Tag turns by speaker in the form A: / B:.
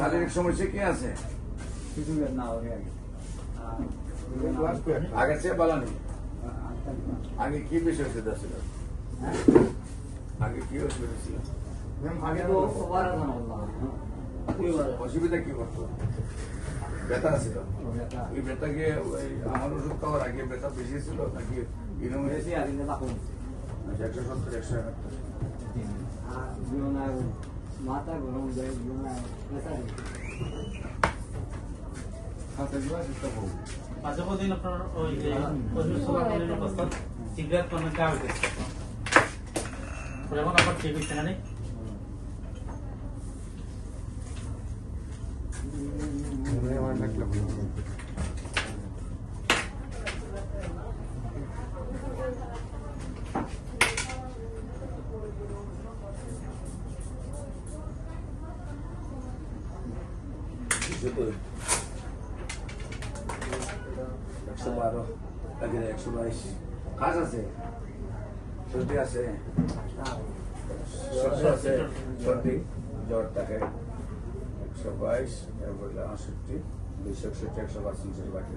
A: শারীরিক সমস্যা কি আছে?
B: কিছু না হবে
A: আগে চেয়ে বলা নেই। আগে কি বিষয় ছিল? আগে কি অসুবিধা ছিল?
B: আগে তো
A: অসুবিধা কি করতো? ব্যথা ছিল। ওই ব্যথা গিয়ে আমার ওষুধ খাওয়ার আগে ব্যথা বেশি ছিল নাকি
B: বেশি আর
A: 170 171?
B: মাথা গরম যায়
C: মাঝে দিন আপনার ওই যে পরিবেশ অবস্থা সিগারেট মানে কাজ হচ্ছে এখন আবার ঠিক হচ্ছে না নেই
A: একশো 12 আগে 122 কাজ আছে, সর্দি আছে, সর্দি জ্বর থাকে 122 এরপর 68 261 152 বাকি